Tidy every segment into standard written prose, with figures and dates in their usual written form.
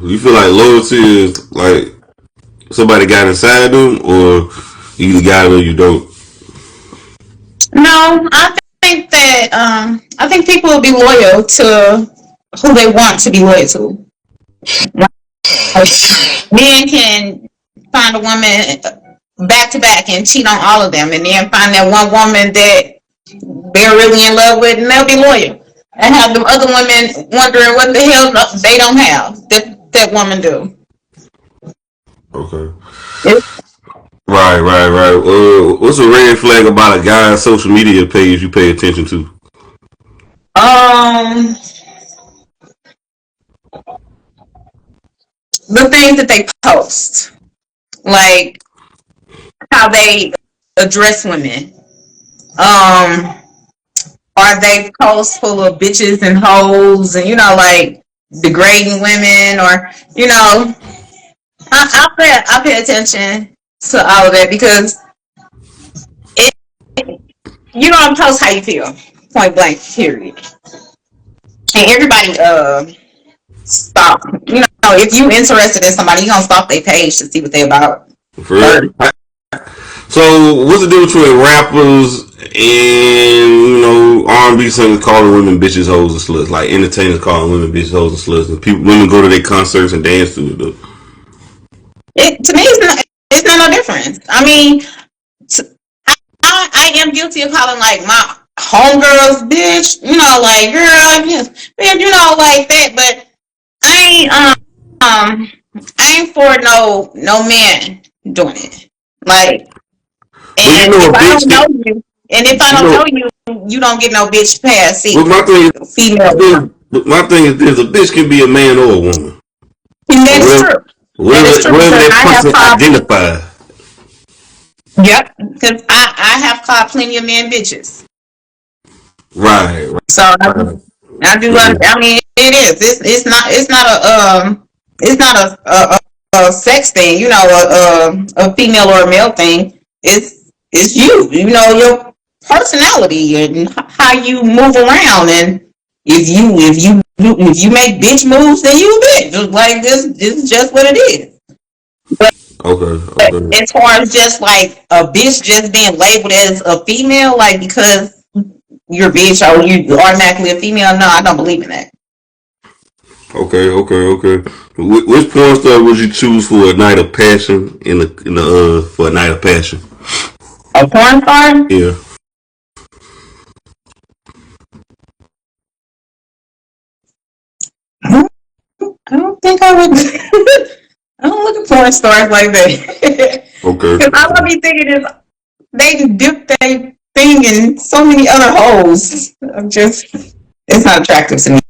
You feel like loyalty is like somebody got inside them, or you either got it or you don't. No, I think that I think people will be loyal to who they want to be loyal to. Like, men can find a woman back to back and cheat on all of them, and then find that one woman that they're really in love with, and they'll be loyal. And have the other women wondering what the hell they don't have that woman do. Okay. Right. What's a red flag about a guy's social media page you pay attention to? Um, the things that they post, like how they address women. Are they posts full of bitches and hoes, and like degrading women, or I pay attention to all of that because it you don't post how you feel, point blank, period. And everybody stop. If you interested in somebody, you gonna stalk their page to see what they about. For real? So, what's the difference between rappers and R&B singers calling women bitches, hoes, and sluts? Like entertainers calling women bitches, hoes, and sluts, and women go to their concerts and dance to it. Though. To me, it's not no difference. I mean, I am guilty of calling like my homegirls bitch. Like girl, yes, man, like that. But I ain't I ain't for no man doing it. Like, and if I don't know you, and if I don't know you, you don't get no bitch pass. See, female. My thing is this: a bitch can be a man or a woman. And that is true. Wherever that person identifies. Yep, because I have called plenty of men bitches. Right. So I do. I mean, it is. It's not a sex thing. A female or a male thing. It's you. Your personality and how you move around. And if you make bitch moves, then you a bitch. Like this is just what it is. But as far as just like a bitch just being labeled as a female, like because you're a bitch or you automatically a female, no, I don't believe in that. Okay. Which porn star would you choose for a night of passion for a night of passion? A porn star? Yeah. I don't think I would. I don't look at porn stars like that. Okay. Because I would be thinking is they dip their thing in so many other holes. It's not attractive to me.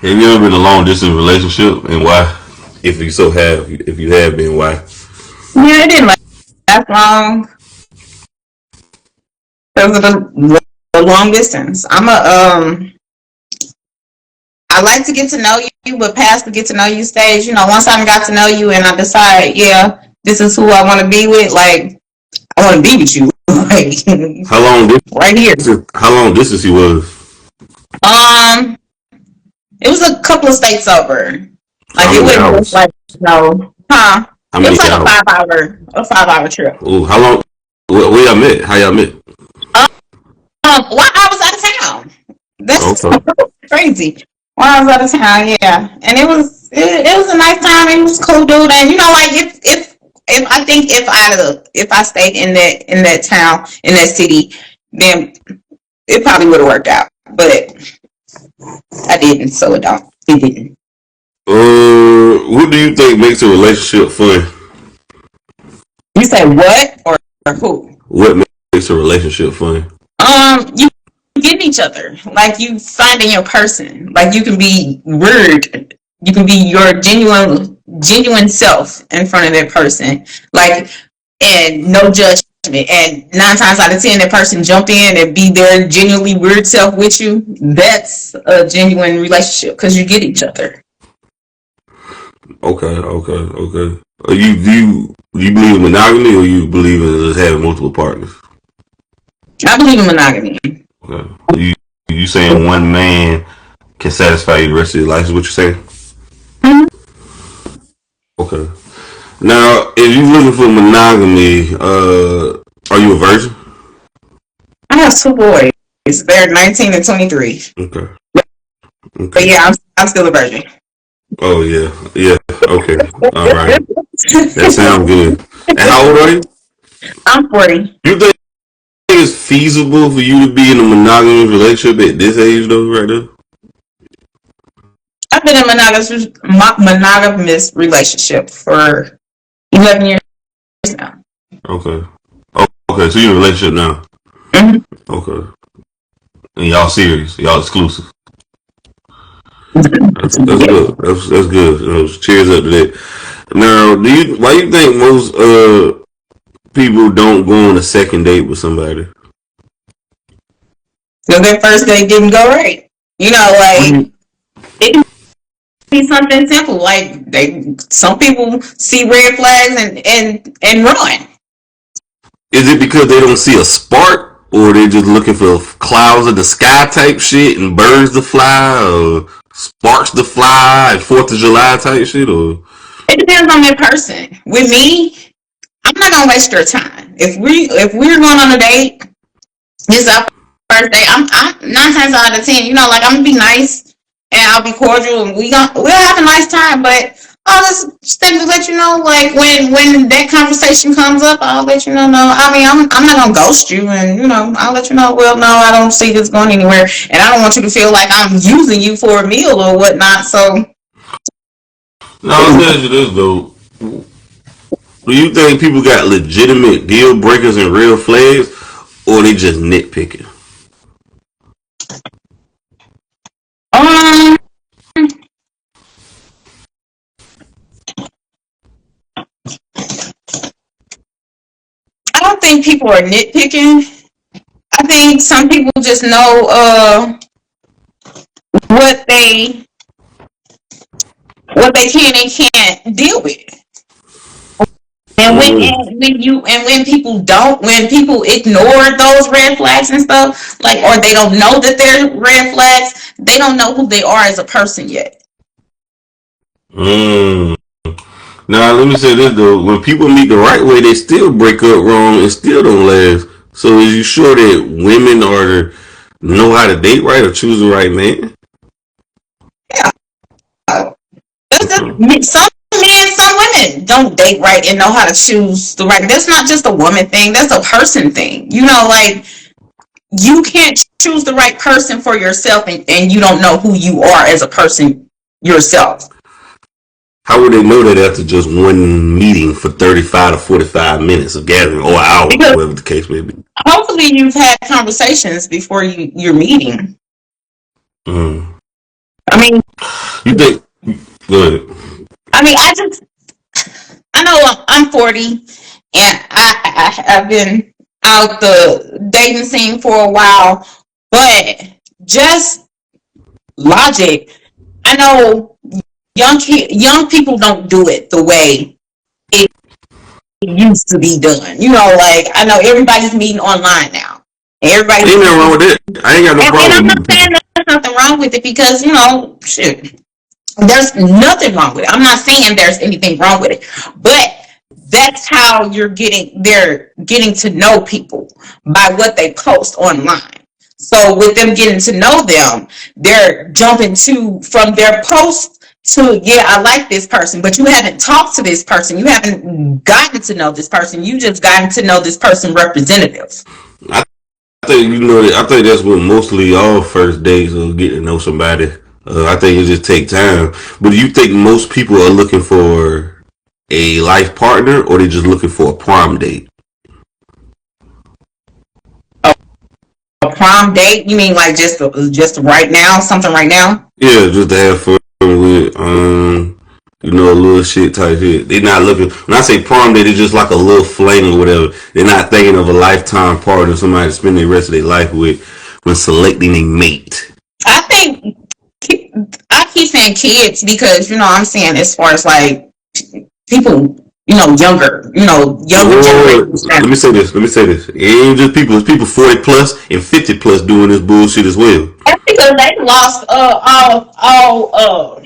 Have you ever been in a long distance relationship, and why? If you have been, why? Yeah, it didn't last long because of the long distance. I like to get to know you, but past the get to know you stage, once I got to know you and I decide, yeah, this is who I want to be with, like, I want to be with you. Like, how long? Right here. How long distance you was? It was a couple of states over. Like, it wasn't like, huh? It was like a 5 hour trip. Ooh, how long? Where y'all met? How y'all met? While I was out of town. That's crazy. While I was out of town, yeah, and it was a nice time. It was cool, dude. And like if I think if I stayed in that town, in that city, then it probably would have worked out. But I didn't, so it didn't. What do you think makes a relationship fun? You say what or who? What makes a relationship fun? You getting each other, like you finding your person, like you can be weird, you can be your genuine self in front of that person, like, and no judgment, and 9 times out of 10 that person jump in and be their genuinely weird self with you. That's a genuine relationship because you get each other. Okay. Do you believe in monogamy, or you believe in just having multiple partners? I believe in monogamy. Okay. You saying one man can satisfy you the rest of your life is what you're saying? Okay. Now, if you're looking for monogamy, are you a virgin? I have two boys. They're 19 and 23. Okay. But Okay. yeah, I'm still a virgin. Oh yeah. Yeah. Okay. All right. That sounds good. And how old are you? I'm 40. You think it's feasible for you to be in a monogamous relationship at this age, though, right now? I've been in monogamous relationship for 11 years now. Okay. Oh, okay. So you're in a relationship now. Mm-hmm. Okay. And y'all serious? Y'all exclusive? That's good. That's good. Cheers up to that. Now, why you think most people don't go on a second date with somebody? So their first date didn't go right. You know, like it can be something simple. Like some people see red flags and run. Is it because they don't see a spark, or they just looking for clouds in the sky type shit and birds to fly, or sparks to fly, and Fourth of July type shit, or? It depends on that person. With me, I'm not gonna waste your time. If we're going on a date, it's our first date. I'm 9 times out of 10. You know, like I'm gonna be nice and I'll be cordial and we'll have a nice time. But I'll just simply let you know, like when that conversation comes up, I'll let you know. No, I mean I'm not gonna ghost you, and you know I'll let you know. Well, no, I don't see this going anywhere, and I don't want you to feel like I'm using you for a meal or whatnot. So Now let me ask you this though: do you think people got legitimate deal breakers and real flags, or they just nitpicking? um, I don't think people are nitpicking. I think some people just know what they what they can and can't deal with. And Mm. when people ignore those red flags and stuff, like or they don't know that they're red flags, they don't know who they are as a person yet. Mm. Now let me say this though: when people meet the right way, they still break up wrong and still don't last. So is you sure that women are know how to date right or choose the right man? Yeah. Okay. Some men, some women don't date right and know how to choose the right. That's not just a woman thing. That's a person thing. You know, like you can't choose the right person for yourself and you don't know who you are as a person yourself. How would they know that after just one meeting for 35 to 45 minutes of gathering or an hour, Because whatever the case may be? hopefully you've had conversations before you're meeting. Mm. I mean, You think? Go ahead. I know I'm 40 and I have been out the dating scene for a while, but just logic. I know young people don't do it the way it used to be done. You know, like I know everybody's meeting online now. Everybody's Ain't nothing wrong with that. I ain't got no and problem I'm with not meeting saying people. there's nothing wrong with it because you know, shit, there's nothing wrong with it. I'm not saying there's anything wrong with it, but that's how they're getting to know people by what they post online. So with them getting to know them, they're jumping to from their post to yeah, I like this person, but you haven't talked to this person. You haven't gotten to know this person. You just gotten to know this person representative. I think you know. I think that's what mostly all first dates of getting to know somebody. I think it just take time. But do you think most people are looking for a life partner, or they just looking for a prom date? A prom date? You mean like just right now, something right now? Yeah, just to have fun with, a little shit type shit. They not looking. When I say prom date, it's just like a little fling or whatever. They're not thinking of a lifetime partner, somebody to spend the rest of their life with when selecting a mate. I think I keep saying kids because you know I'm saying as far as like people younger Or generations let now. me say this. Let me say this. It ain't just people. It's people 40 plus and 50 plus doing this bullshit as well. That's because they lost all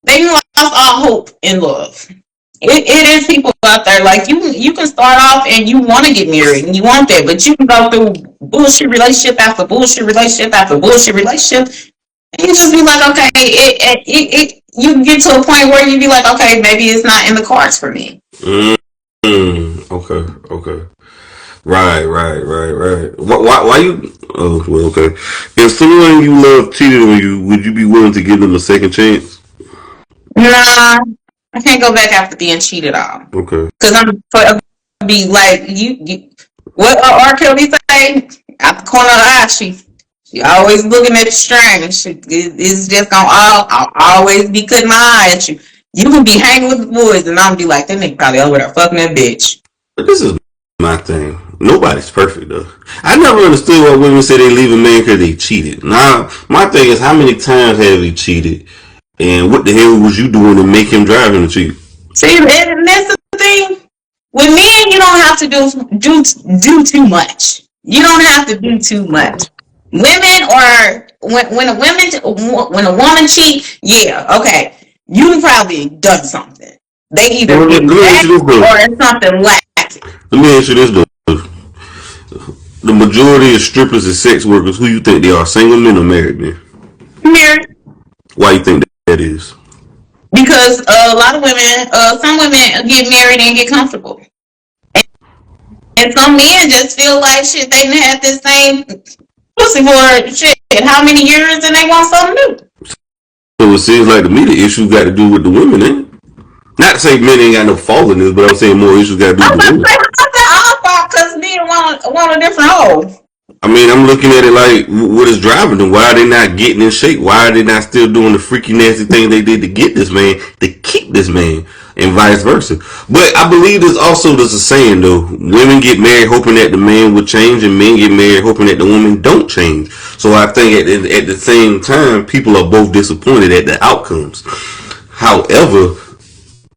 they lost lost all hope in love. It is people out there like you can start off and you want to get married and you want that, but you can go through bullshit relationship after bullshit relationship after bullshit relationship, and you just be like, okay, you get to a point where you be like, okay, maybe it's not in the cards for me. Okay. Right. Why you? Oh, well, okay. If someone you love cheated on you, would you be willing to give them a second chance? Nah, I can't go back after being cheated on. Okay. Because I'm forever be like you what R. Kelly say out the corner of the eye. She always looking at you strange. It's just gonna I'll always be cutting my eye at you. You can be hanging with the boys, and I'm be like, that nigga probably over there fucking that bitch. But this is my thing. Nobody's perfect though. I never understood why women say they leave a man because they cheated. Now, my thing is, how many times have he cheated, and what the hell was you doing to make him drive him to cheat? See, and that's the thing. With men, you don't have to do too much. You don't have to do too much. Women or when a woman cheat, yeah, okay, you probably done something. They either get back or it's something lacking. Let me ask you this though: the majority of strippers and sex workers, who you think they are, single men or married men? Married. Why you think that is? Because a lot of women, some women get married and get comfortable. And some men just feel like shit, they didn't have this same pussy for shit how many years and they want something new. So it seems like to me the issue got to do with the women, ain't it? Not to say men ain't got no fault in this, but I'm saying more issues got to do with the women. I our fault because men want a different hole. I mean, I'm looking at it like, what is driving them? Why are they not getting in shape? Why are they not still doing the freaky nasty thing they did to get this man, to keep this man, and vice versa? But I believe there's a saying though: women get married hoping that the man will change, and men get married hoping that the woman don't change. So I think at the same time, people are both disappointed at the outcomes. However,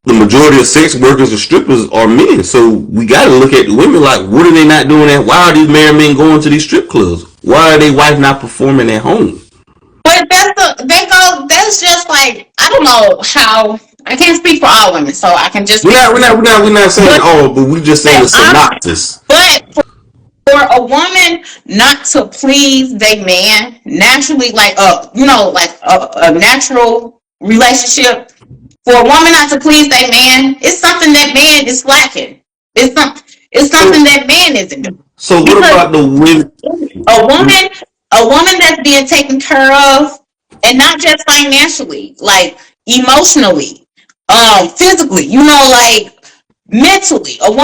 the majority of sex workers and strippers are men, so we got to look at the women like, what are they not doing that? Why are these married men going to these strip clubs? Why are they wife not performing at home? But that's just like, I don't know how. I can't speak for all women, so I can just. We're not saying all, but we just saying a synopsis. But for a woman not to please their man naturally, like a natural relationship. For a woman not to please that man, it's something that man is lacking. It's something that man isn't doing. So what about the women? A woman that's being taken care of, and not just financially, like emotionally, physically, like mentally. When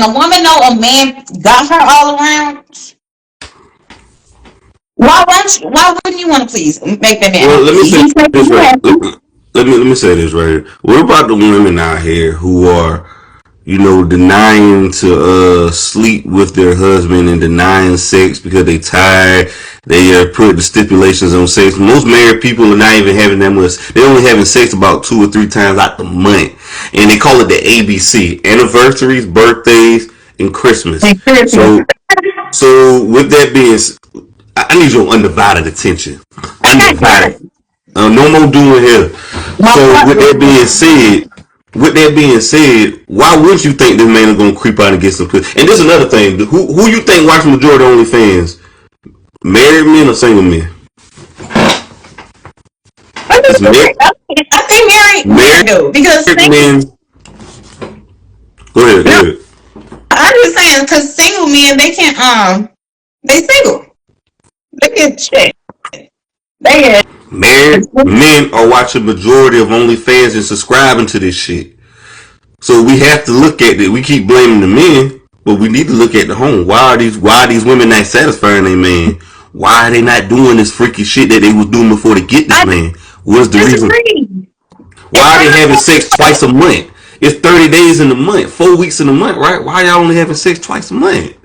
a woman know a man got her all around, why wouldn't you want to please make that man? Well, let me say this right. Let me say this right here. What about the women out here who are, denying to sleep with their husband and denying sex because they tired? They put the stipulations on sex. Most married people are not even having that much. They're only having sex about 2 or 3 times out the month, and they call it the ABC: anniversaries, birthdays, and Christmas. So with that being, I need your undivided attention. Undivided. No more doing here. So with that being said, why would you think this man is gonna creep out and get some pussy? And this is another thing. Who you think watch majority of OnlyFans? Married men or single men? I think married do, because men. Go ahead. I'm just saying, because single men, they can't they single. They get shit. They get married men are watching majority of OnlyFans and subscribing to this shit. So we have to look at it. We keep blaming the men, but we need to look at the home. Why are these women not satisfying their man? Why are they not doing this freaky shit that they was doing before they get this man? What's the reason? Why are they having sex twice a month? It's 30 days in a month, 4 weeks in a month, right? Why are y'all only having sex twice a month?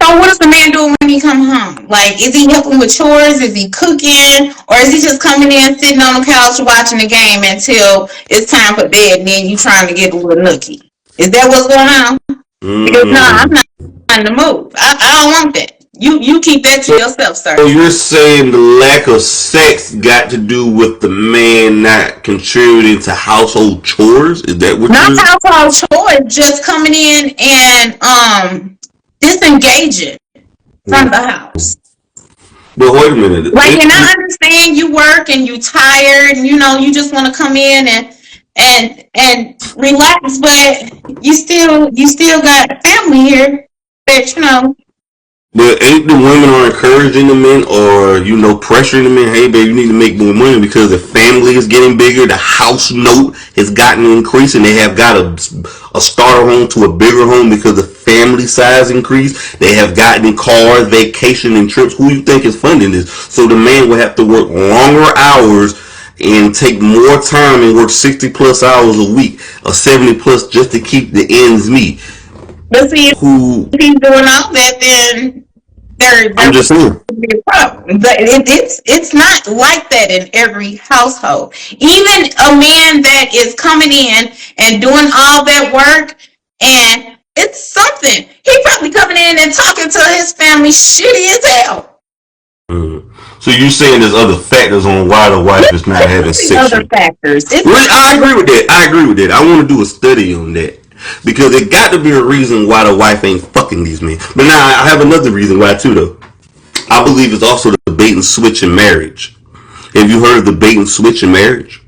So what is the man doing when he come home? Like, is he helping with chores? Is he cooking? Or is he just coming in, sitting on the couch, watching the game until it's time for bed, and then you trying to get a little nookie? Is that what's going on? Because no, I'm not trying to move. I don't want that. You keep that to yourself, sir. So you're saying the lack of sex got to do with the man not contributing to household chores? Is that what Not you're... household chores, just coming in and disengaging from the house. But wait a minute. Like, and I understand you work and you tired and you just want to come in and relax, but you still got family here that. But ain't the women are encouraging the men or, pressuring the men, hey, babe, you need to make more money because the family is getting bigger, the house note has gotten increased, and they have got a starter home to a bigger home because the family size increased. They have gotten cars, vacation, and trips. Who you think is funding this? So the man will have to work longer hours and take more time and work 60 plus hours a week or 70 plus just to keep the ends meet. But see, if he's doing all that, then I'm just saying. It's not like that in every household. Even a man that is coming in and doing all that work, and it's something. He probably coming in and talking to his family shitty as hell. So you're saying there's other factors on why the wife is not having sex? Other factors. I agree with that. I want to do a study on that. Because it got to be a reason why the wife ain't fucking these men. But now I have another reason why too, though. I believe it's also the bait and switch in marriage. Have you heard of the bait and switch in marriage?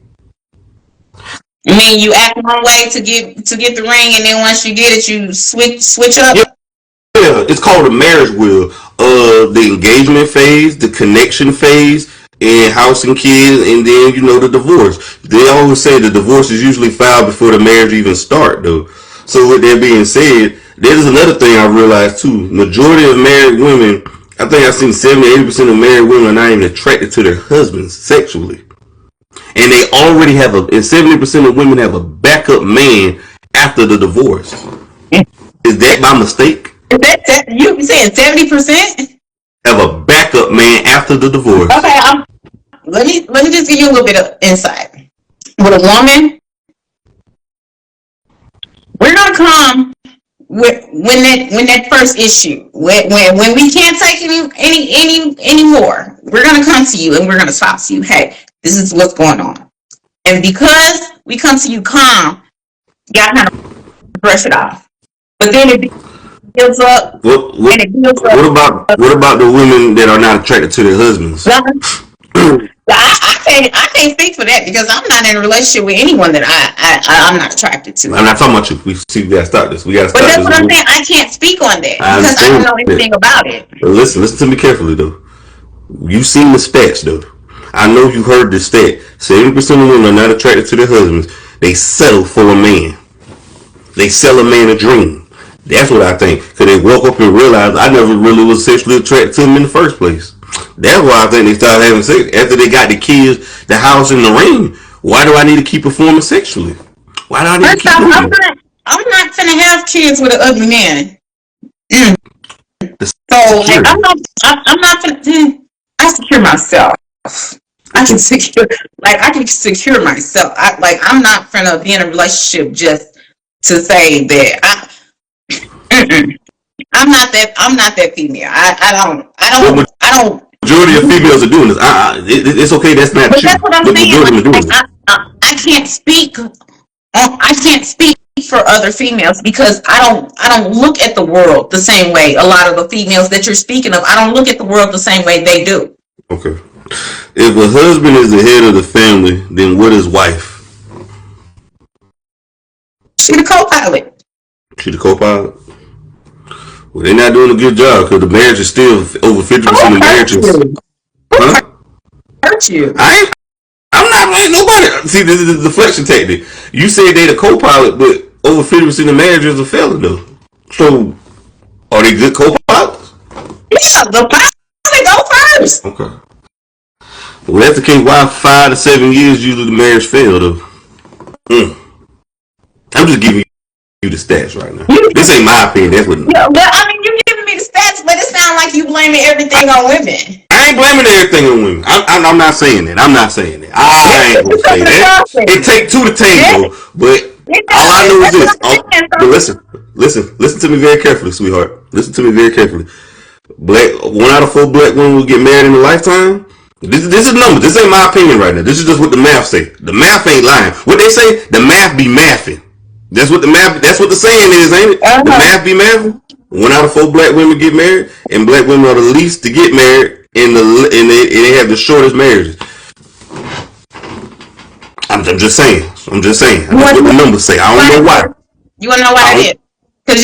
I mean, you act one way to get the ring, and then once you get it, you switch up. Yeah, it's called a marriage wheel. The engagement phase, the connection phase, and house and kids, and then the divorce. They always say the divorce is usually filed before the marriage even start, though. So with that being said, there's another thing I realized too. Majority of married women, I think I've seen 70-80% of married women are not even attracted to their husbands sexually, and they already have and 70% of women have a backup man after the divorce. Is that my mistake? Is that you saying 70%? Have a backup man after the divorce. Okay, let me just give you a little bit of insight. With a woman, we're gonna come when that first issue, when we can't take any more, we're gonna come to you and we're gonna talk to you. Hey, this is what's going on, and because we come to you calm, you gotta kind of brush it off. But then it builds up. What about the women that are not attracted to their husbands? I can't speak for that because I'm not in a relationship with anyone that I'm not attracted to. I'm not talking about you. We gotta start this. But that's what I'm saying. I can't speak on that because I don't know anything about it. But listen to me carefully though. You've seen the stats though. I know you heard the stat. 70% of women are not attracted to their husbands. They settle for a man. They sell a man a dream. That's what I think. Because they woke up and realized I never really was sexually attracted to him in the first place. That's why I think they started having sex. After they got the kids, the house, and the ring, why do I need to keep performing sexually? Why do I need to keep doing it? I'm not going to have kids with an ugly man. So, like, I'm not going to... I secure myself. I can secure myself. I'm not going to be in a relationship just to say that I'm not that female. I don't. Majority of females are doing this. It's okay. That's not true. That's what I'm saying. I can't speak. I can't speak for other females because I don't look at the world the same way. A lot of the females that you're speaking of, I don't look at the world the same way they do. Okay. If a husband is the head of the family, then what is wife? She's the co-pilot. She the co-pilot? Well, they're not doing a good job because the marriage is still over 50% of marriages. Huh? Hurt you? I'm not like nobody. See, this is the deflection technique. You say they the co-pilot, but over 50% of marriages are failing though. So, are they good co-pilots? Yeah, the pilot go first. Okay. Well, that's the case. Why 5 to 7 years usually the marriage failed though? I'm just giving you the stats right now. This ain't my opinion. That's what. Yeah, well, I mean, you're giving me the stats, but it sounds like you blaming everything on women. I ain't blaming everything on women. I'm not saying that. I ain't gonna say that. It take two to tango, but all I know is this. But listen to me very carefully, sweetheart. Listen to me very carefully. 1 out of 4 black women will get married in a lifetime. This is numbers. This ain't my opinion right now. This is just what the math say. The math ain't lying. What they say, the math be mathing. That's what the math. That's what the saying is, ain't it? The math be mathing. 1 out of 4 black women get married, and black women are the least to get married, and they have the shortest marriages. I'm just saying. That's what the numbers say. I don't know why. You wanna know why that is? Because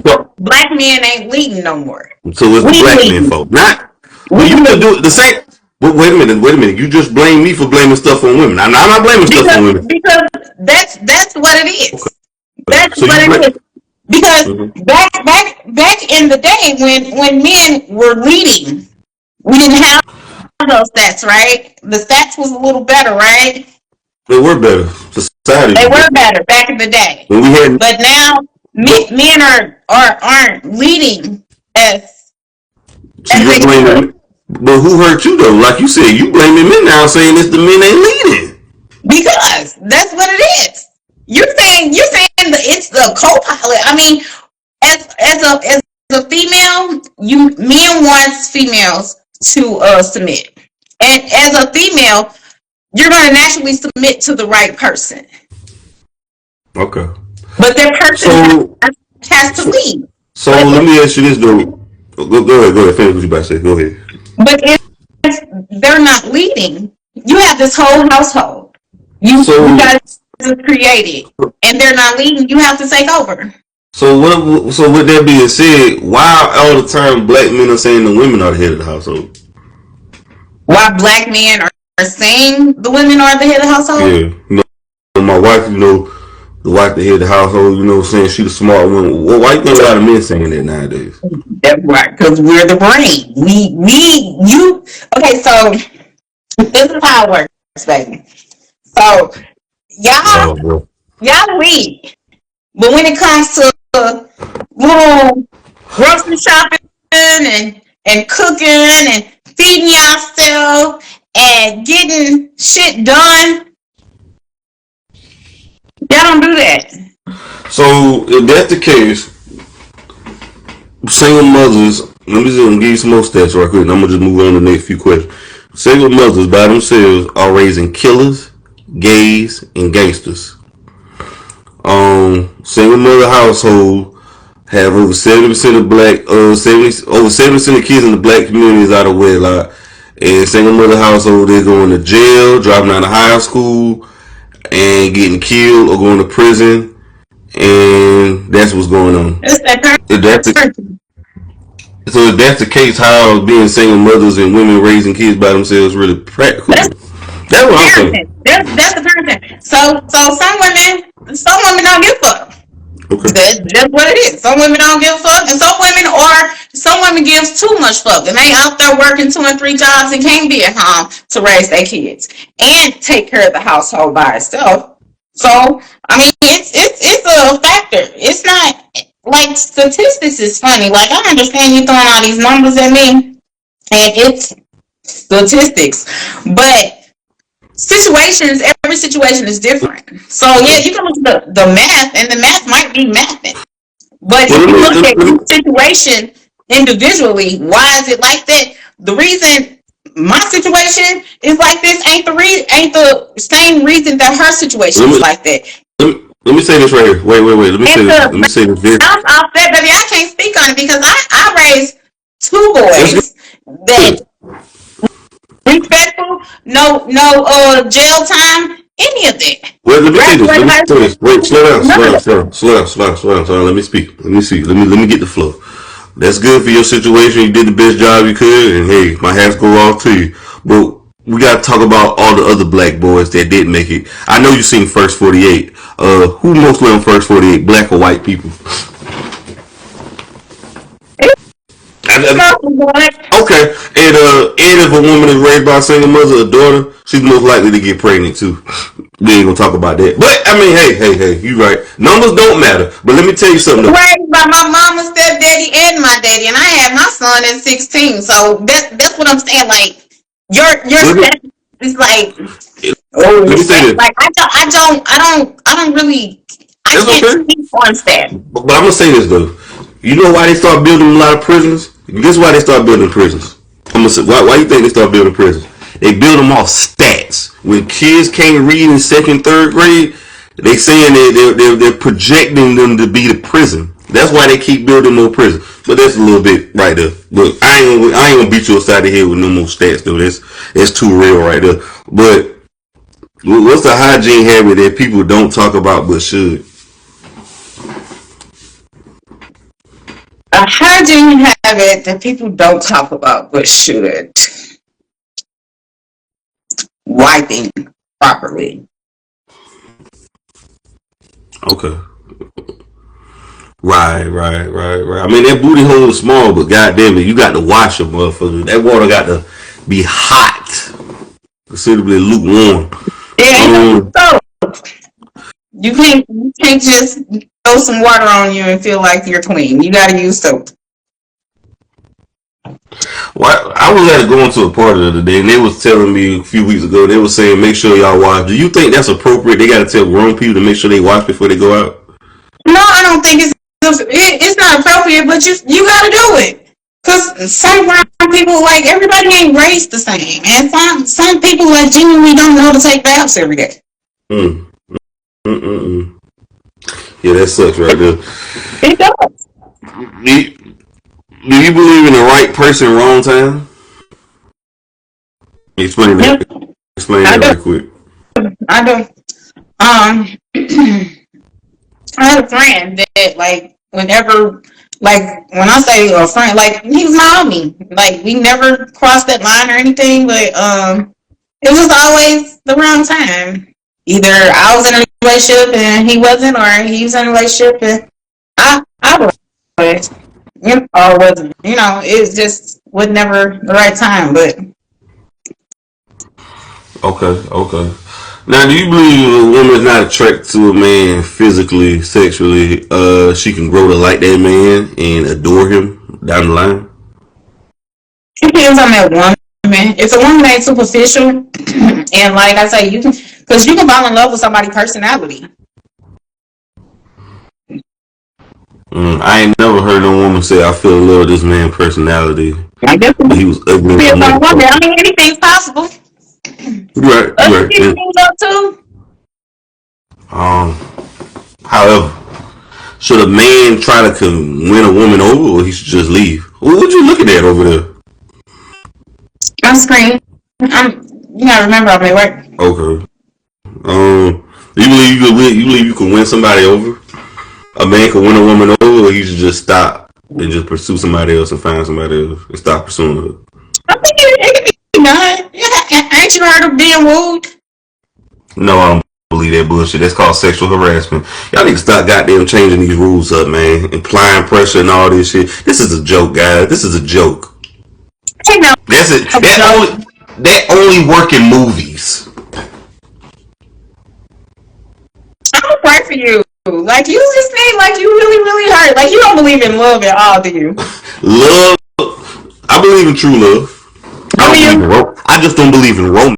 y'all black men ain't leading no more. So it's the black men fault. Not when you can do the same. But wait a minute. You just blame me for blaming stuff on women. I'm not blaming stuff on women. Because that's what it is. Okay. That's what it is. Because back in the day when men were leading, we didn't have those stats, right? The stats was a little better, right? They were better. Society. They were better back in the day. But now men aren't leading as. So you're blaming. But who hurt you though? Like you said, you blaming men now, saying it's the men ain't leading. Because that's what it is. You're saying it's the co-pilot. I mean, as a female, men wants females to submit, and as a female, you're going to naturally submit to the right person. Okay. But that person has to lead. So let me ask you this though. Go ahead. Finish what you about to say. Go ahead. But if they're not leading, you have this whole household. You guys created, and they're not leading. You have to take over. So with that being said, why all the time black men are saying the women are the head of the household? Why black men are saying the women are the head of the household? Yeah, my wife, the wife the head of the household, saying she the smart woman. Well, why you think a lot of men saying that nowadays? That's right, because we're the brain. You. Okay, so this is how it works, baby. So y'all lead, but when it comes to little grocery shopping and cooking and feeding yourself and getting shit done, y'all don't do that. So if that's the case, single mothers. Let me just give you some more stats right quick. And I'm gonna just move on to the next few questions. Single mothers by themselves are raising killers, gays, and gangsters. Single mother household have over 70% of black, over 70% of kids in the black community is out of wedlock. And single mother household, they're going to jail, dropping out of high school, and getting killed or going to prison. And that's what's going on. So if that's the case, how being single mothers and women raising kids by themselves really practical? That's what I'm saying. That's the person. So some women don't give a fuck. Okay. That's what it is. Some women don't give a fuck, and some women gives too much fuck, and they out there working 2 and 3 jobs and can't be at home to raise their kids and take care of the household by itself. So I mean, it's a factor. It's not like statistics is funny. Like I understand you throwing all these numbers at me, and it's statistics, but every situation is different. So yeah, you can look at the math, and the math might be mathing. But if you look at each situation individually, why is it like that? The reason my situation is like this ain't the same reason that her situation is like that. Let me say this right here. Wait. Let me say this. I'll bet, baby, I can't speak on it because I raised 2 boys that respectful, no jail time, any of that. Well, let me say this. Wait, slow down. Let me speak. Let me get the flow. That's good for your situation. You did the best job you could, and hey, my hats go off to you. But we gotta talk about all the other black boys that didn't make it. I know you seen First 48. Who mostly on First 48? Black or white people? Okay, and if a woman is raised by a single mother, a daughter, she's most likely to get pregnant too. We ain't gonna talk about that. But I mean, hey, you right. Numbers don't matter. But let me tell you something. Raised by my mama, stepdaddy, and my daddy, and I have my son at 16. So that's what I'm saying. Like your stats is like. Let me say this. Like I don't really. I can't speak on stats. But I'm gonna say this though. You know why they start building a lot of prisons? Guess why they start building prisons? I'm gonna say, why you think they start building prisons? They build them off stats. When kids can't read in second, third grade, they saying they're projecting them to be the prison. That's why they keep building more prisons. But that's a little bit right there. Look, I ain't gonna beat you upside the head with no more stats though. That's too real right there. But what's the hygiene habit that people don't talk about but should? A hygiene habit that people don't talk about but should. Wiping properly. Okay. Right. I mean, that booty hole is small, but goddamn it, you got to wash your motherfucker. That water got to be hot, considerably lukewarm. Yeah, so you can't just throw some water on you and feel like you're clean. You got to use soap. Well, I was going to a party the other day, and they was telling me a few weeks ago. They were saying, make sure y'all wash. Do you think that's appropriate? They got to tell grown people to make sure they wash before they go out. No, I don't think it's not appropriate, but you got to do it. Cause some brown people, like, everybody ain't raised the same, and some people like genuinely don't know to take baths every day. Yeah, that sucks right there. It does. Do you believe in the right person, wrong time? Explain that. Explain that right quick. I do. I had a friend that, like, whenever, like, when I say a friend, like, he was my homie. Like, we never crossed that line or anything, but it was always the wrong time. Either I was in a relationship and he wasn't, or he was in a relationship and I was. Or wasn't. It just was never the right time, but. Okay. Now, do you believe if a woman is not attracted to a man physically, sexually, she can grow to like that man and adore him down the line? It depends on that woman. If a woman ain't superficial, and like I say, because you can fall in love with somebody's personality. I ain't never heard no woman say, I feel in love with this man's personality. I guess he was ugly. Depends on the woman. I mean, anything's possible. Right. Too. However, should a man try to win a woman over, or he should just leave? What you looking at over there? On screen. You gotta remember I'm at work. Okay. You believe you can win somebody over? A man can win a woman over, or he should just stop and just pursue somebody else and find somebody else and stop pursuing her? I think it could be done. Ain't you heard of being wooed? No, I don't believe that bullshit. That's called sexual harassment. Y'all need to stop goddamn changing these rules up, man. Applying pressure and all this shit. This is a joke, guys. This is a joke. Hey, no. That's it. That only work in movies. I'm gonna pray for you. Like, you just think like you really, really hurt. Like, you don't believe in love at all, do you? Love. I believe in true love. I just don't believe in romance.